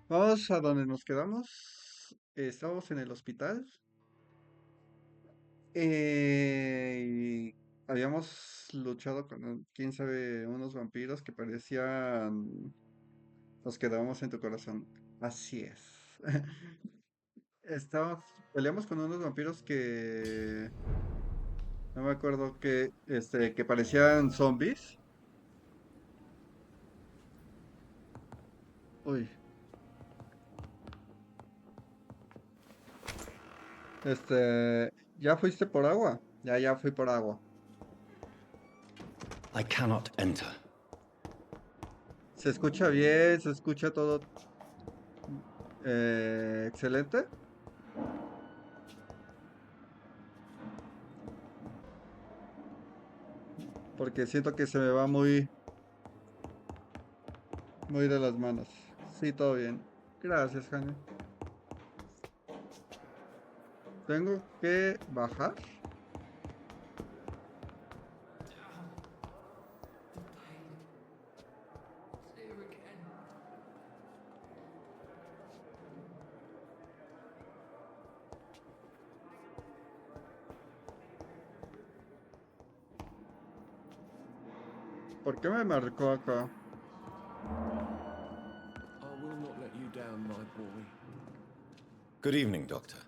Vamos a donde nos quedamos. Estábamos en el hospital. Y habíamos luchado con, quién sabe, unos vampiros que parecían... Nos quedábamos en tu corazón. Así es. Estábamos, peleamos con unos vampiros que... No me acuerdo que parecían zombies. Uy, ¿ya fuiste por agua? Ya fui por agua. I cannot enter. Se escucha bien, se escucha todo excelente. Porque siento que se me va muy de las manos. Sí, todo bien. Gracias, Jaime. Tengo que bajar. ¿Por qué me marcó acá? I will not let you down, my boy. Good evening, Doctor.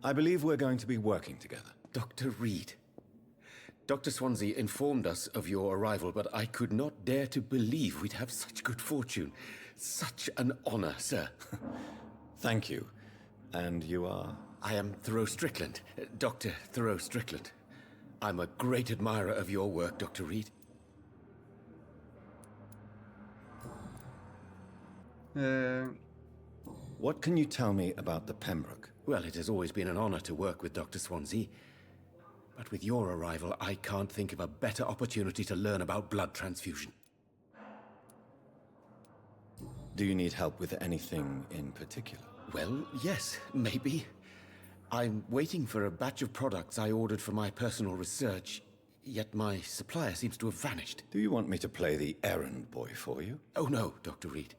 I believe we're going to be working together. Dr. Reed. Dr. Swansea informed us of your arrival, but I could not dare to believe we'd have such good fortune. Such an honor, sir. Thank you. And you are? I am Thoreau Strickland, Dr. Thoreau Strickland. I'm a great admirer of your work, Dr. Reed. Eh, What can you tell me about the Pembroke? Well, it has always been an honor to work with Dr. Swansea. But with your arrival, I can't think of a better opportunity to learn about blood transfusion. Do you need help with anything in particular? Well, yes, maybe. I'm waiting for a batch of products I ordered for my personal research, yet my supplier seems to have vanished. Do you want me to play the errand boy for you? Oh no, Dr. Reed.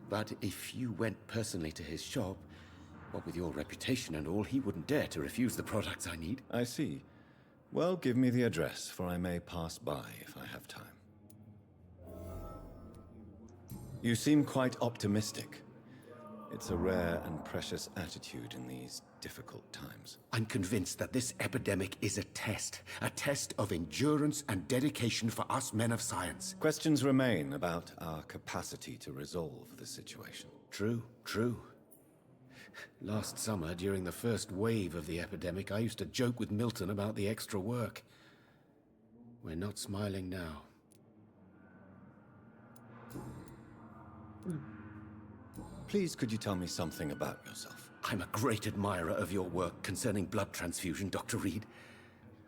But if you went personally to his shop, what with your reputation and all, he wouldn't dare to refuse the products I need. I see. Well, give me the address, for I may pass by if I have time. You seem quite optimistic. It's a rare and precious attitude in these difficult times. I'm convinced that this epidemic is a test of endurance and dedication for us men of science. Questions remain about our capacity to resolve the situation. True, true. Last summer, during the first wave of the epidemic, I used to joke with Milton about the extra work. We're not smiling now. Please, could you tell me something about yourself? I'm a great admirer of your work concerning blood transfusion, Dr. Reed.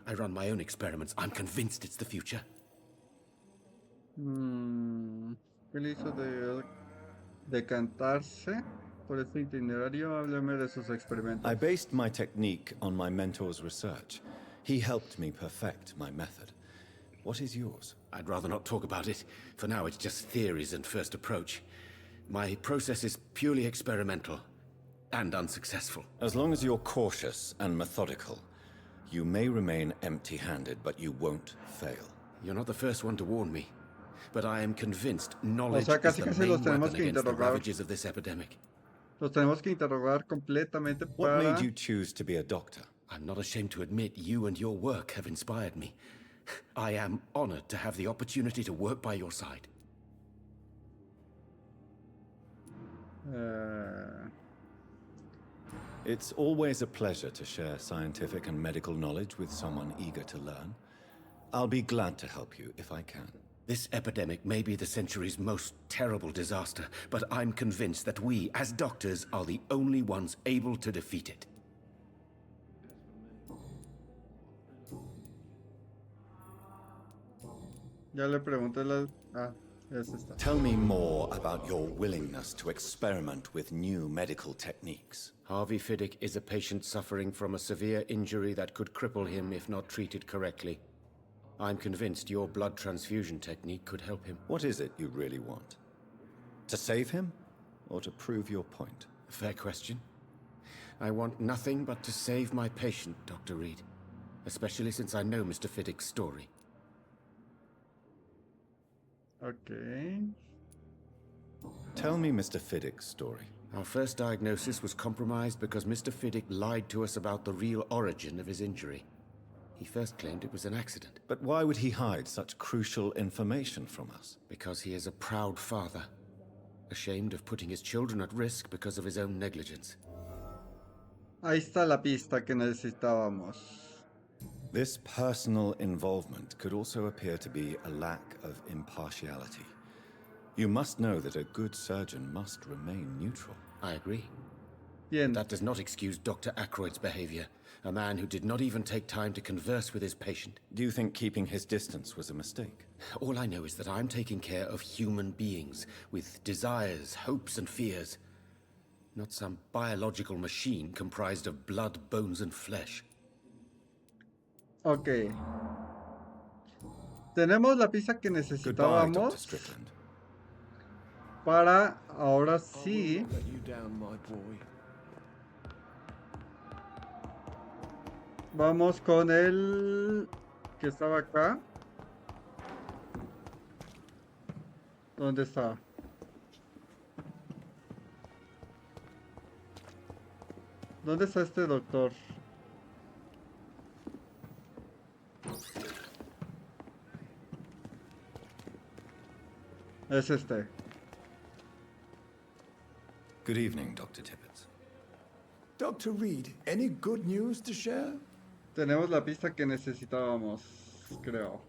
I run my own experiments. I'm convinced it's the future. ¿Qué le hizo de decantarse por este itinerario? Háblame de sus experimentos. I based my technique on my mentor's research. He helped me perfect my method. What is yours? I'd rather not talk about it. For now, it's just theories and first approach. My process is purely experimental and unsuccessful. As long as you're cautious and methodical, you may remain empty-handed, but you won't fail. You're not the first one to warn me, but I am convinced knowledge casi is the casi main los tenemos weapon que against the interrogar. ravages of this epidemic. Los tenemos que interrogar completamente What para... made you choose to be a doctor? I'm not ashamed to admit you and your work have inspired me. I am honored to have the opportunity to work by your side. It's always a pleasure to share scientific and medical knowledge with someone eager to learn. I'll be glad to help you if I can. This epidemic may be the century's most terrible disaster, but I'm convinced that we, as doctors, are the only ones able to defeat it. Ya le pregunté la... Ah, es esta. Tell me more about your willingness to experiment with new medical techniques. Harvey Fiddick is a patient suffering from a severe injury that could cripple him if not treated correctly. I'm convinced your blood transfusion technique could help him. What is it you really want? To save him? or to prove your point? Fair question. I want nothing but to save my patient, Dr. Reed. Especially since I know Mr. Fiddick's story. Ok. Tell me Mr. Fiddick's story. Our first diagnosis was compromised because Mr. Fiddick lied to us about the real origin of his injury. He first claimed it was an accident. But why would he hide such crucial information from us? Because he is a proud father, ashamed of putting his children at risk because of his own negligence. Ahí está la pista que necesitábamos. This personal involvement could also appear to be a lack of impartiality. You must know that a good surgeon must remain neutral. I agree. Bien. That does not excuse Dr. Ackroyd's behavior, a man who did not even take time to converse with his patient. Do you think keeping his distance was a mistake? All I know is that I'm taking care of human beings with desires, hopes, and fears. Not some biological machine comprised of blood, bones, and flesh. Ok. Tenemos la pista que Goodbye, necesitábamos Dr. Strickland. para ahora I sí. will not let you down, my boy. Vamos con el que estaba acá. ¿Dónde está? ¿Dónde está este doctor? Es este. Good evening, Dr. Tippett. Dr. Reed, any good news to share? Tenemos la pista que necesitábamos, creo.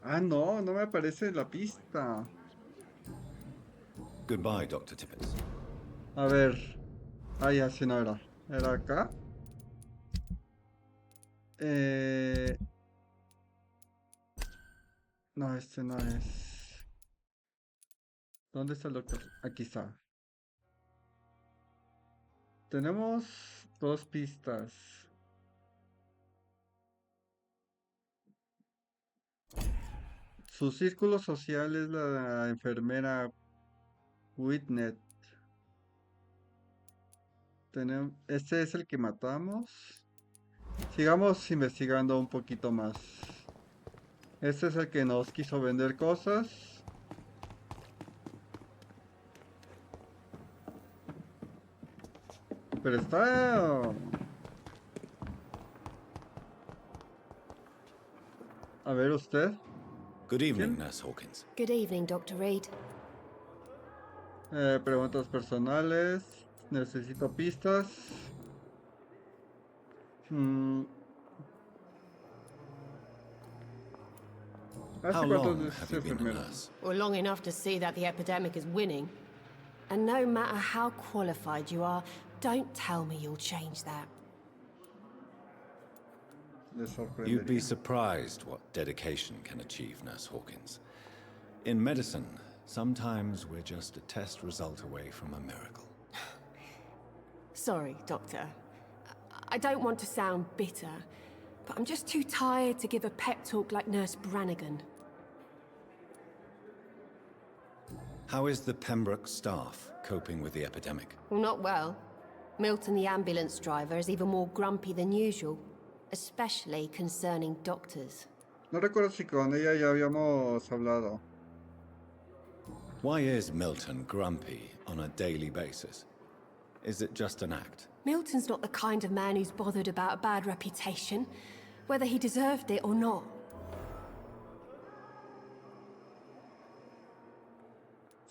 Ah, no, no me aparece la pista. Goodbye, Dr. Tippett. A ver. Ahí así no era. Era acá. No, este no es. ¿Dónde está el doctor? Aquí está. Tenemos dos pistas. Su círculo social es la enfermera Whitney. Este es el que matamos. Sigamos investigando un poquito más. Este es el que nos quiso vender cosas. Pero está... A ver usted. Good evening, Nurse Hawkins. Good evening, Dr. Reed. Preguntas personales. Necesito pistas. ¿Hace How cuánto long es have you been a enfermera? nurse? Well, long enough to see that the epidemic is winning. And no matter how qualified you are, don't tell me you'll change that. Le You'd be sorprendería. surprised what dedication can achieve, Nurse Hawkins. In medicine, sometimes we're just a test result away from a miracle. Sorry, Doctor. I don't want to sound bitter, but I'm just too tired to give a pep talk like Nurse Brannigan. How is the Pembroke staff coping with the epidemic? Well, not well. Milton, the ambulance driver, is even more grumpy than usual, especially concerning doctors. No recuerdo si con ella ya habíamos hablado. Why is Milton grumpy on a daily basis? Is it just an act? Milton's not the kind of man who's bothered about a bad reputation, whether he deserved it or not.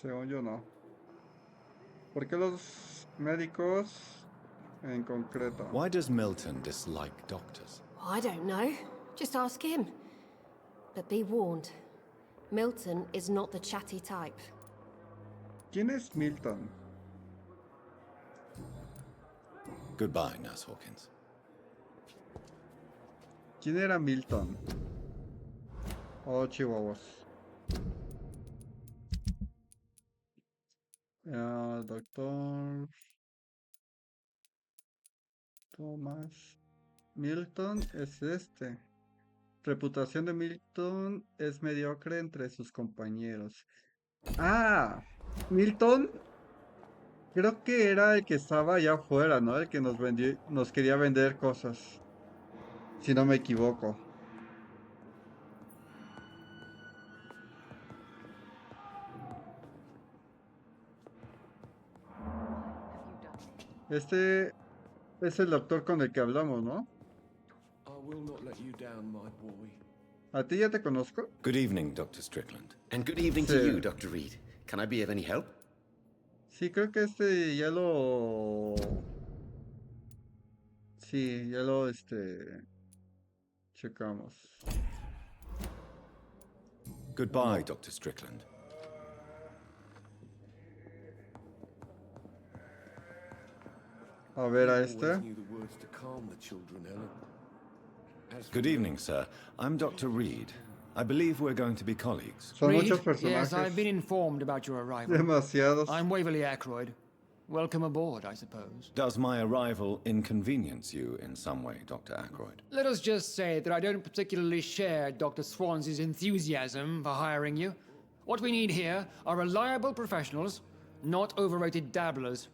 Según yo no. ¿Por qué los médicos en concreto? Why does Milton dislike doctors? I don't know. Just ask him. But be warned. Milton is not the chatty type. ¿Quién es Milton? Goodbye, Nurse Hawkins. ¿Quién era Milton? Oh, chihuahuas. Doctor Thomas. Milton es este. Reputación de Milton es mediocre entre sus compañeros. Ah, Milton Creo que era el que estaba allá afuera, ¿no? El que nos vendió, nos quería vender cosas, si no me equivoco. Este es el doctor con el que hablamos, ¿no? I will not let you down, my boy. ¿A ti ya te conozco? Good evening, Dr. Strickland. And good evening Sí, to you, Dr. Reed. Can I be of any help? sí, creo que este ya lo... Sí, ya lo, checamos. Goodbye, Dr. Strickland. A ver a You always este. knew the words to calm the children, Helen. As for Good me, evening, sir. I'm Dr. Reed. I believe we're going to be colleagues. Son Reed? muchos Yes, I've been personajes. informed about your arrival. Demasiados. I'm Waverly Ackroyd. Welcome aboard, I suppose. Does my arrival inconvenience you in some way, Dr. Ackroyd? Let us just say that I don't particularly share Dr. Swans's enthusiasm for hiring you. What we need here are reliable professionals, not overrated dabblers.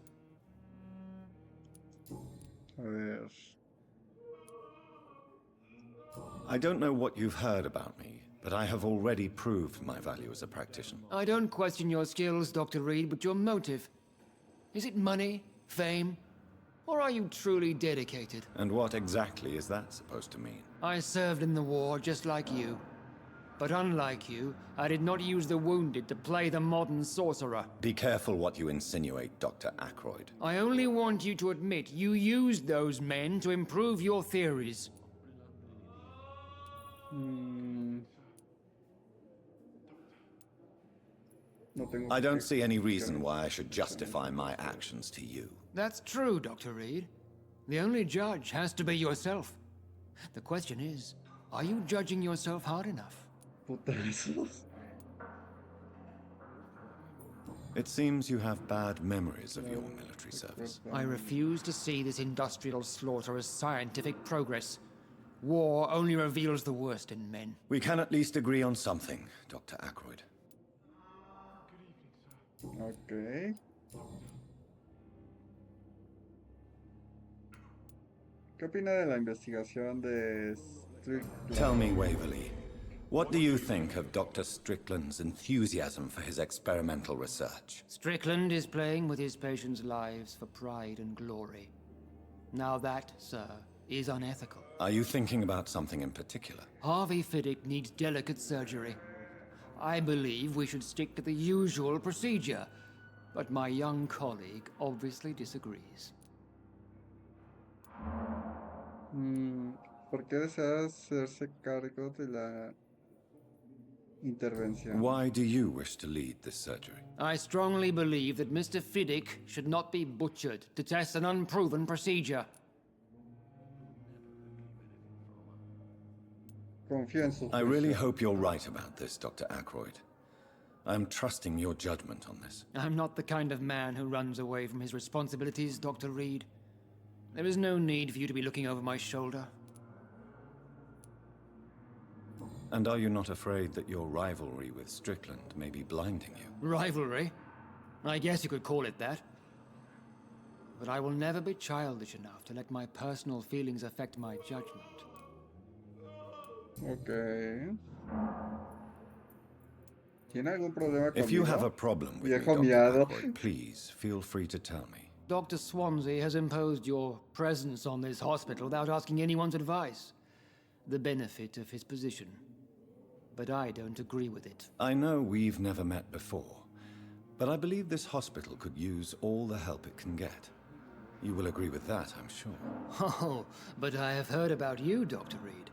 A ver. I don't know what you've heard about me, but I have already proved my value as a practitioner. I don't question your skills, Dr. Reed, but your motive. Is it money, fame, or are you truly dedicated? And what exactly is that supposed to mean? I served in the war just like you. But unlike you, I did not use the wounded to play the modern sorcerer. Be careful what you insinuate, Dr. Ackroyd. I only want you to admit you used those men to improve your theories. Mm, no tengo I que don't see any reason justificar. why I should justify my actions to you. That's true, Dr. Reed. The only judge has to be yourself. The question is, are you judging yourself hard enough? Putazos. It seems you have bad memories of your military service. I refuse to see this industrial slaughter as scientific progress. War only reveals the worst in men. We can at least agree on something, Dr. Ackroyd. Ok. ¿Qué opina de la investigación de Strickland? Tell me, Waverly, what do you think of Dr. Strickland's enthusiasm for his experimental research? Strickland is playing with his patients' lives for pride and glory. Now that, sir, is unethical. Are you thinking about something in particular? Harvey Fiddick needs delicate surgery. I believe we should stick to the usual procedure, but my young colleague obviously disagrees. ¿Por qué desea hacerse cargo de la intervención? Why do you wish to lead this surgery? I strongly believe that Mr. Fiddick should not be butchered to test an unproven procedure. Confío en su I really juicio. hope you're right about this, Dr. Ackroyd. I'm trusting your judgment on this. I'm not the kind of man who runs away from his responsibilities, Dr. Reed. There is no need for you to be looking over my shoulder. And are you not afraid that your rivalry with Strickland may be blinding you? Rivalry? I guess you could call it that. But I will never be childish enough to let my personal feelings affect my judgment. Ok. ¿Tiene algún problema If you conmigo? have a problem with me, Viejo Dr. miado. Ackroyd, please feel free to tell me. Dr. Swansea has imposed your presence on this hospital without asking anyone's advice. The benefit of his position. But I don't agree with it. I know we've never met before, but I believe this hospital could use all the help it can get. You will agree with that, I'm sure. Oh, but I have heard about you, Dr. Reed.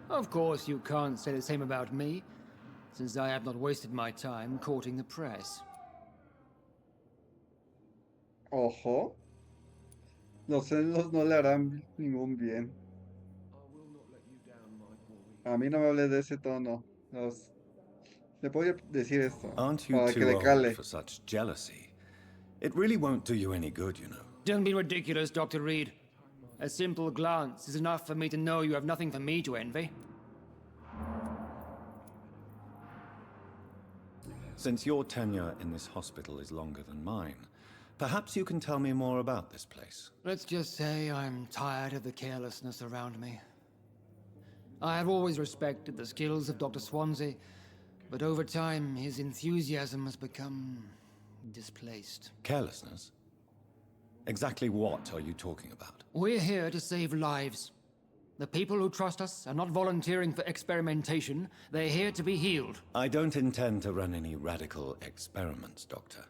Of course, you can't say the same about me, since I have not wasted my time courting the press. Ojo. Los celos no le harán ningún bien. A mí no me hable de ese tono. Le podría decir esto. Aren't you Para que too le old cale. for such jealousy? It really won't do you any good, you know. Don't be ridiculous, Dr. Reed. A simple glance is enough for me to know you have nothing for me to envy. Since your tenure in this hospital is longer than mine, Perhaps you can tell me more about this place. Let's just say I'm tired of the carelessness around me. I have always respected the skills of Dr. Swansea, but over time his enthusiasm has become displaced. Carelessness? Exactly what are you talking about? We're here to save lives. The people who trust us are not volunteering for experimentation. They're here to be healed. I don't intend to run any radical experiments, Doctor.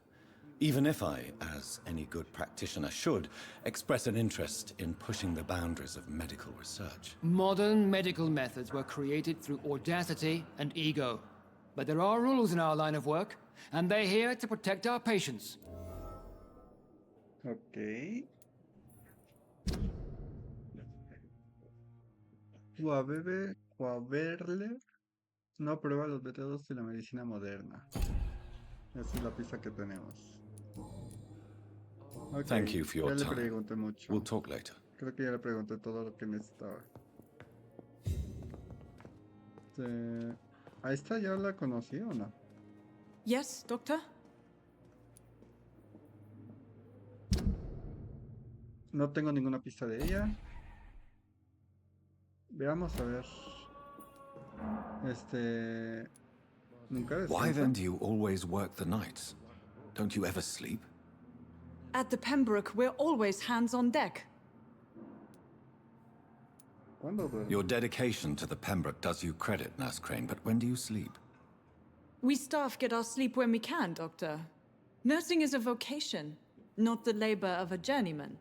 Even if I, as any good practitioner should, express an interest in pushing the boundaries of medical research. Modern medical methods were created through audacity and ego. But there are rules in our line of work, and they're here to protect our patients. Ok. Waverler no aprueba los métodos de la medicina moderna. Esa es la pista que tenemos. Ok, Thank you for your ya le time. pregunté mucho. We'll talk later. Creo que ya le pregunté todo lo que necesitaba. ¿A esta ya la conocí o no? Yes, Doctor? No tengo ninguna pista de ella. Veamos a ver. Nunca Why descansa. then do you always work the nights? Don't you ever sleep? At the Pembroke, we're always hands on deck. ¿Cuándo duerme? Your dedication to the Pembroke does you credit, Nurse Crane, but when do you sleep? We staff get our sleep when we can, Doctor. Nursing is a vocation, not the labor of a journeyman.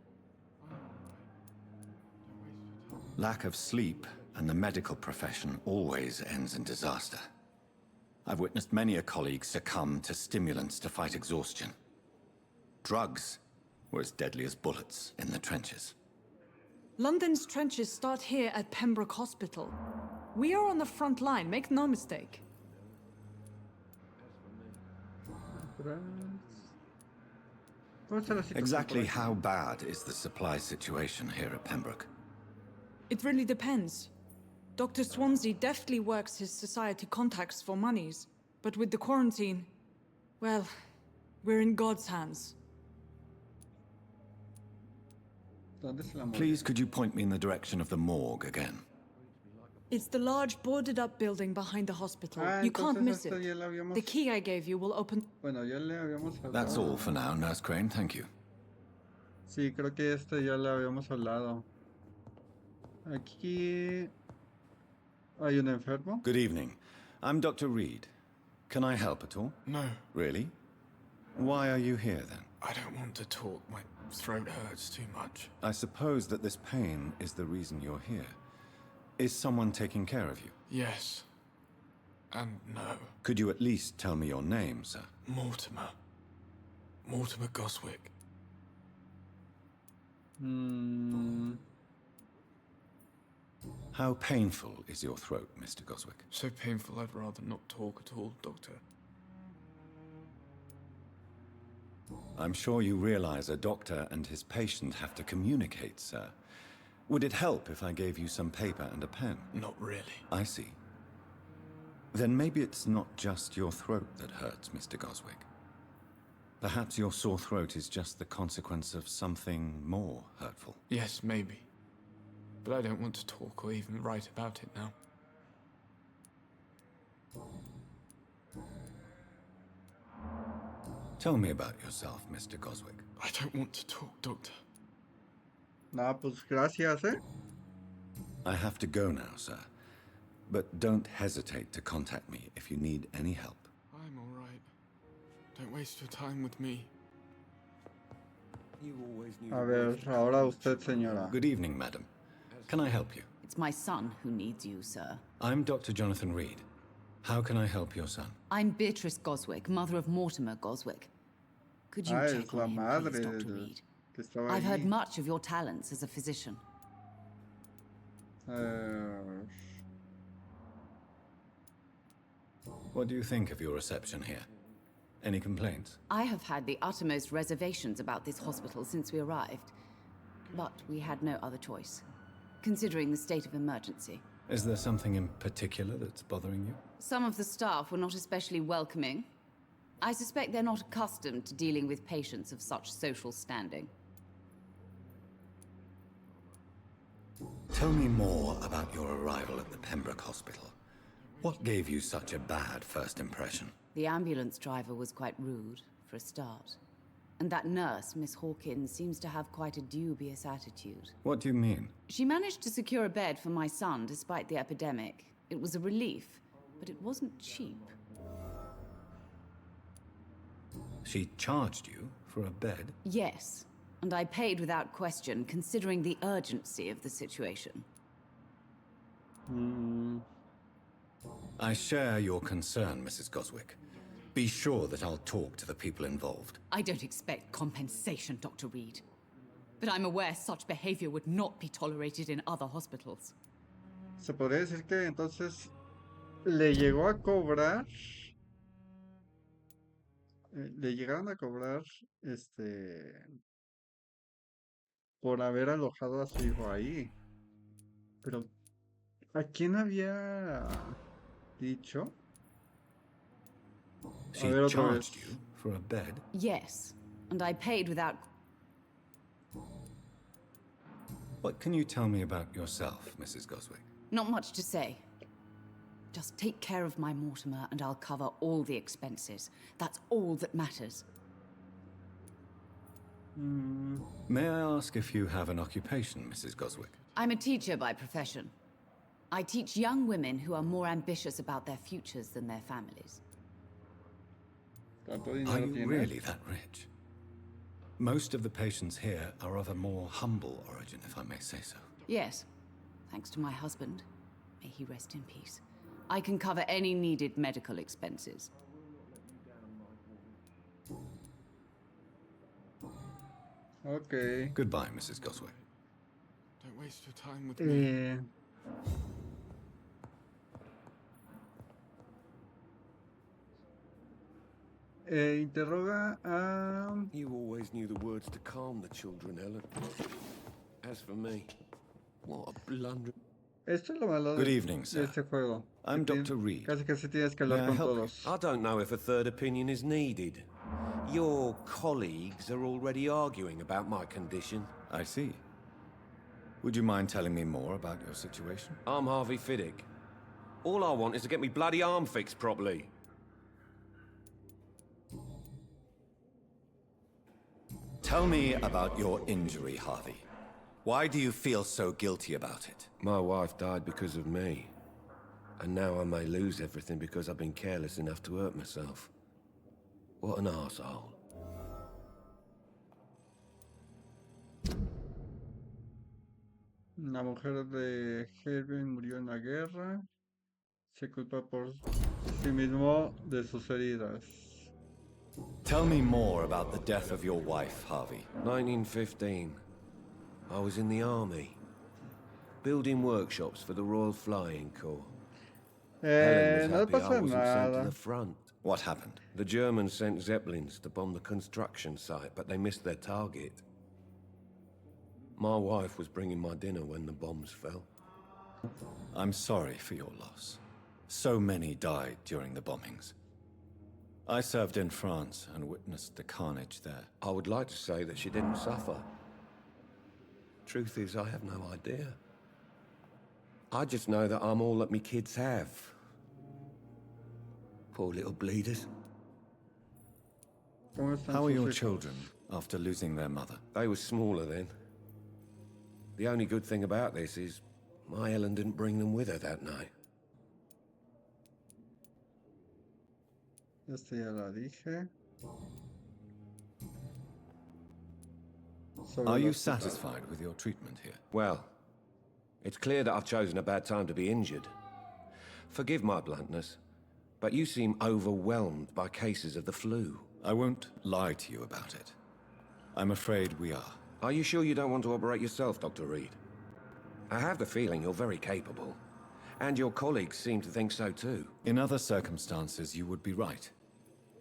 Lack of sleep and the medical profession always ends in disaster. I've witnessed many a colleague succumb to stimulants to fight exhaustion. Drugs were as deadly as bullets in the trenches. London's trenches start here at Pembroke Hospital. We are on the front line, make no mistake. ¿Cómo está la situación Exactly por aquí? how bad is the supply situation here at Pembroke? It really depends. Dr. Swansea deftly works his society contacts for monies, but with the quarantine, well, we're in God's hands. ¿Dónde se la movió? Please, could you point me in the direction of the morgue again? It's the large boarded-up building behind the hospital. Ah, You can't entonces miss esta it. ya la habíamos... The key I gave you will open... Bueno, ya le habíamos hablado. That's all for now, Nurse Crane, thank you. Sí, creo que ya la habíamos hablado. Aquí... ¿Hay un enfermo? Good evening. I'm Dr. Reed. Can I help at all? No, Really? Why are you here then? I don't want to talk. My throat hurts too much. I suppose that this pain is the reason you're here. Is someone taking care of you? Yes. And no. Could you at least tell me your name, sir? Mortimer. Mortimer Goswick. How painful is your throat, Mr. Goswick? So painful I'd rather not talk at all, Doctor. I'm sure you realize a doctor and his patient have to communicate, sir. Would it help if I gave you some paper and a pen? Not really. I see. Then maybe it's not just your throat that hurts, Mr. Goswick. Perhaps your sore throat is just the consequence of something more hurtful. Yes, maybe. But I don't want to talk or even write about it now. Tell me about yourself, Mr. Goswick. I don't want to talk, Doctor. No, pues gracias, ¿eh? I have to go now, sir. But don't hesitate to contact me if you need any help. I'm all right. Don't waste your time with me. A ver, ahora usted, señora. Good evening, madam. Can I help you? It's my son who needs you, sir. I'm Dr. Jonathan Reed. How can I help your son? I'm Beatrice Goswick, mother of Mortimer Goswick. Could you Ah, check es la on him, madre please, Dr. del Reed? que estaba I've heard ahí. much of your talents as a physician. What do you think of your reception here? Any complaints? I have had the uttermost reservations about this hospital since we arrived. But we had no other choice, considering the state of emergency. Is there something in particular that's bothering you? Some of the staff were not especially welcoming. I suspect they're not accustomed to dealing with patients of such social standing. Tell me more about your arrival at the Pembroke Hospital. What gave you such a bad first impression? The ambulance driver was quite rude, for a start. And that nurse, Miss Hawkins, seems to have quite a dubious attitude. What do you mean? She managed to secure a bed for my son despite the epidemic. It was a relief, but it wasn't cheap. She charged you for a bed? Yes, and I paid without question, considering the urgency of the situation. I share your concern, Mrs. Goswick. Be sure that I'll talk to the people involved. I don't expect compensation, Dr. Reed. But I'm aware such behavior would not be tolerated in other hospitals. Se podría decir que entonces le llegó a cobrar, le llegaron a cobrar, por haber alojado a su hijo ahí. Pero, ¿a quién había dicho? She A ver, otra charged vez. you for a bed? Yes, and I paid without... What can you tell me about yourself, Mrs. Goswick? Not much to say. Just take care of my Mortimer and I'll cover all the expenses. That's all that matters. May I ask if you have an occupation, Mrs. Goswick? I'm a teacher by profession. I teach young women who are more ambitious about their futures than their families. ¿Cuánto Are dinero you tiene? really that rich? Most of the patients here are of a more humble origin, if I may say so. Yes, thanks to my husband. May he rest in peace. I can cover any needed medical expenses. Ok. Goodbye, Mrs. Goswick. Don't waste your time with me. Interroga a... You always knew the words to calm the children, Ellen. As for me, what a blunder. Esto es lo malo Good de, evening, de sir. este juego. I'm Que Dr. Reed. Casi tienes que May hablar I con help you? todos. I don't know if a third opinion is needed. Your colleagues are already arguing about my condition. I see. Would you mind telling me more about your situation? I'm Harvey Fiddick. All I want is to get me bloody arm fixed properly. Tell me about your injury, Harvey. Why do you feel so guilty about it? My wife died because of me. And now I may lose everything because I've been careless enough to hurt myself. What an arsehole. La mujer de Helvin murió en la guerra. Se culpa por sí mismo de sus heridas. Tell me more about the death of your wife, Harvey. 1915. I was in the army. Building workshops for the Royal Flying Corps. Helen was No happy I pasa wasn't sent to nada. the front. What happened? The Germans sent Zeppelins to bomb the construction site, but they missed their target. My wife was bringing my dinner when the bombs fell. I'm sorry for your loss. So many died during the bombings. I served in France and witnessed the carnage there. I would like to say that she didn't suffer. Truth is, I have no idea. I just know that I'm all that me kids have. Poor little bleeders. ¿Cómo están How are sus your hijos? children after losing their mother? They were smaller then. The only good thing about this is my Ellen didn't bring them with her that night. Esta ya la dije. Sobre Are el you hospital. satisfied with your treatment here? Well, it's clear that I've chosen a bad time to be injured. Forgive my bluntness, but you seem overwhelmed by cases of the flu. I won't lie to you about it. I'm afraid we are. Are you sure you don't want to operate yourself, Dr. Reed? I have the feeling you're very capable, and your colleagues seem to think so too. In other circumstances, you would be right.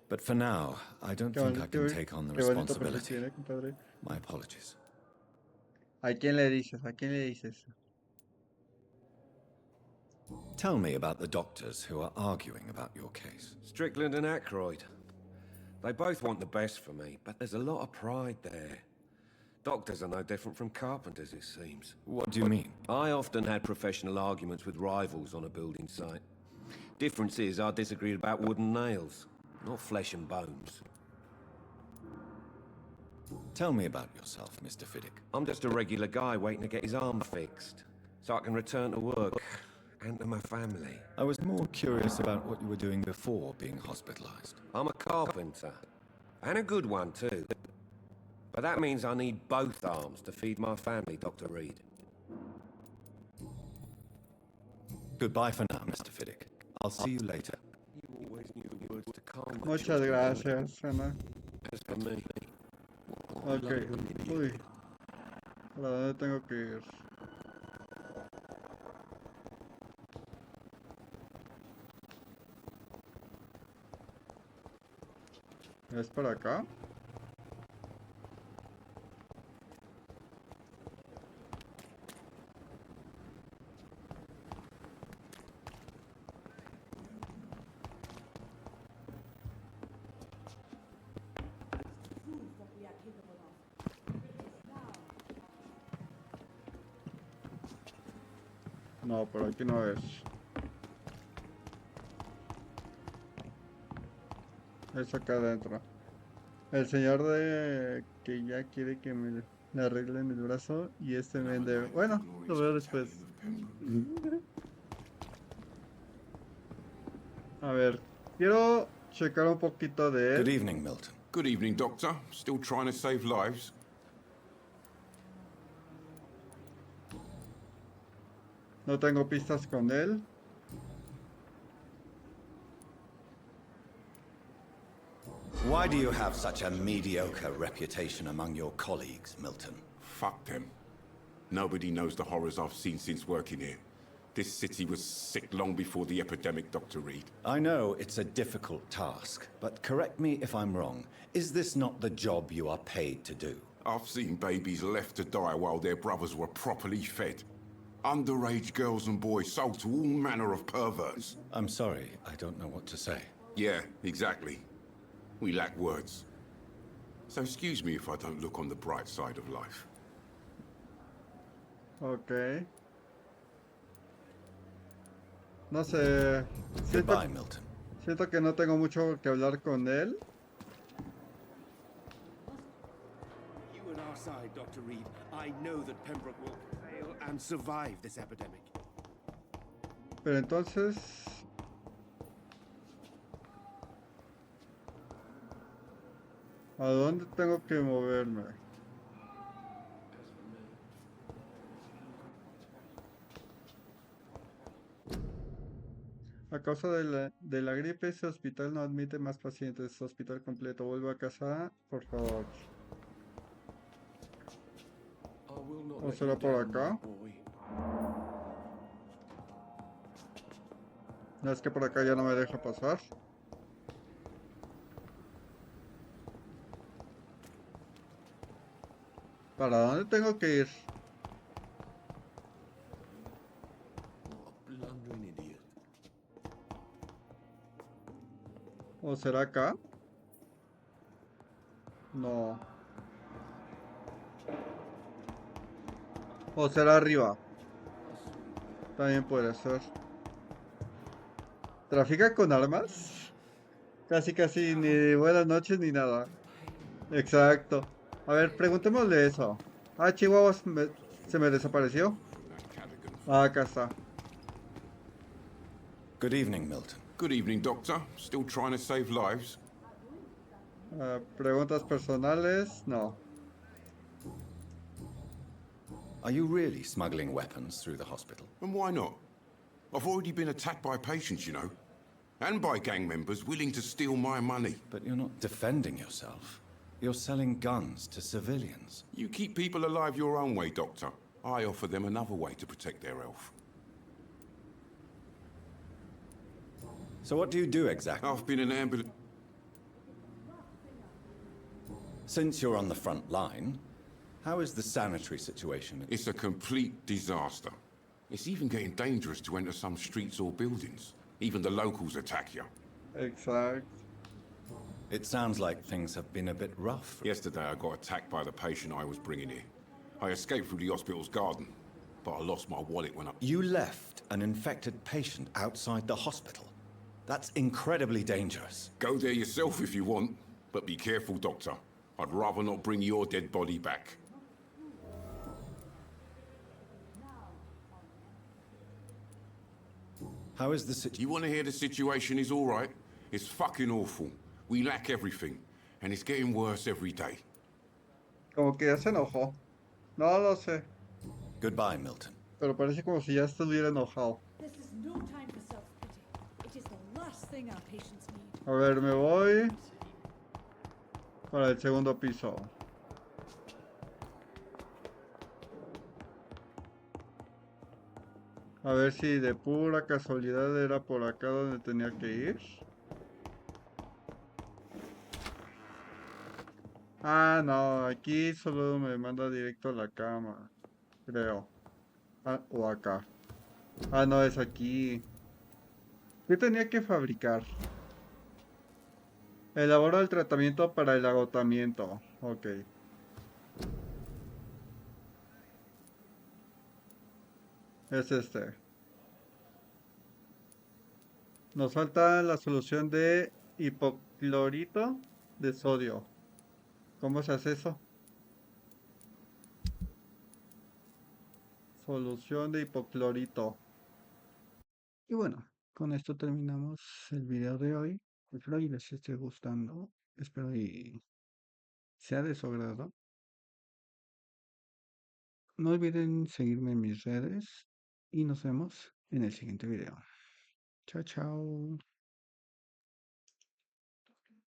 But for now, I don't think I can take on the qué bonito responsibility. perfil, compadre. My apologies. ¿A quién le dices? ¿A quién le dices? Tell me about the doctors who are arguing about your case. Strickland and Aykroyd. They both want the best for me, but there's a lot of pride there. Doctors are no different from carpenters, it seems. What do you mean? I often had professional arguments with rivals on a building site. Difference is, I disagreed about wooden nails, not flesh and bones. Tell me about yourself, Mr. Fiddick. I'm just a regular guy waiting to get his arm fixed, so I can return to work and to my family. I was more curious about what you were doing before being hospitalized. I'm a carpenter, and a good one too. But that means I need both arms to feed my family, Dr. Reed. Goodbye for now, Mr. Fiddick. I'll see you later. You always knew the words to calm my Muchas children. gracias, Ana. As for me, Ok. Uy. ¿Para dónde tengo que ir? ¿Es para acá? No, por aquí no es. Es acá adentro. El señor de que ya quiere que me le arreglen el brazo y este vende. Bueno, lo veo después. A ver, quiero checar un poquito de Good él. evening, Milton. Good evening, Doctor. Still trying to save lives? No tengo pistas con él. Why do you have such a mediocre reputation among your colleagues, Milton? Fuck them. Nobody knows the horrors I've seen since working here. This city was sick long before the epidemic, Dr. Reed. I know it's a difficult task, but correct me if I'm wrong. Is this not the job you are paid to do? I've seen babies left to die while their brothers were properly fed. Underage girls and boys sold to all manner of perverts. I'm sorry, I don't know what to say. Yeah, exactly. We lack words. So excuse me if I don't look on the bright side of life. Ok. No sé. Goodbye, Milton. Siento que no tengo mucho que hablar con él. You and our side, Dr. Reed. I know that Pembroke will fail and survive this epidemic. Pero entonces... ¿A dónde tengo que moverme? A causa de la gripe, ese hospital no admite más pacientes. Hospital completo. Vuelvo a casa, por favor. ¿O será por acá? No, es que por acá ya no me deja pasar. ¿Para dónde tengo que ir? ¿O será acá? No. ¿O será arriba? También puede ser. ¿Trafica con armas? Casi ni buenas noches ni nada. Exacto. A ver, preguntémosle eso. Ah, Chihuahua se me desapareció. Ah, acá está. Good evening, Milton. Good evening, Doctor. Still trying to save lives? Preguntas personales, no. Are you really smuggling weapons through the hospital? And why not? I've already been attacked by patients, you know. And by gang members willing to steal my money. But you're not defending yourself. You're selling guns to civilians. You keep people alive your own way, Doctor. I offer them another way to protect their health. So what do you do exactly? I've been an ambulance... Since you're on the front line, how is the sanitary situation? It's a complete disaster. It's even getting dangerous to enter some streets or buildings. Even the locals attack you. Exacto. It sounds like things have been a bit rough. Yesterday I got attacked by the patient I was bringing here. I escaped through the hospital's garden, but I lost my wallet when I... You left an infected patient outside the hospital. That's incredibly dangerous. Go there yourself if you want, but be careful, Doctor. I'd rather not bring your dead body back. How is the situation? You want to hear the situation is all right? It's fucking awful. We lack everything, and it's getting worse every day. Como que ya se enojó. No lo sé, Goodbye, Milton. pero parece como si ya estuviera enojado. This is no time for self-pity. It is the last thing our patients need. A ver, me voy para el segundo piso. A ver si de pura casualidad era por acá donde tenía que ir. Ah, no, aquí solo me manda directo a la cama, creo. Ah, o acá. Ah, no, es aquí. ¿Qué tenía que fabricar? Elabora el tratamiento para el agotamiento. Ok. Es este. Nos falta la solución de hipoclorito de sodio. ¿Cómo se hace eso? Solución de hipoclorito. Y bueno, con esto terminamos el video de hoy. Espero y les esté gustando. Espero y sea de su agrado. No olviden seguirme en mis redes y nos vemos en el siguiente video. Chao, chao.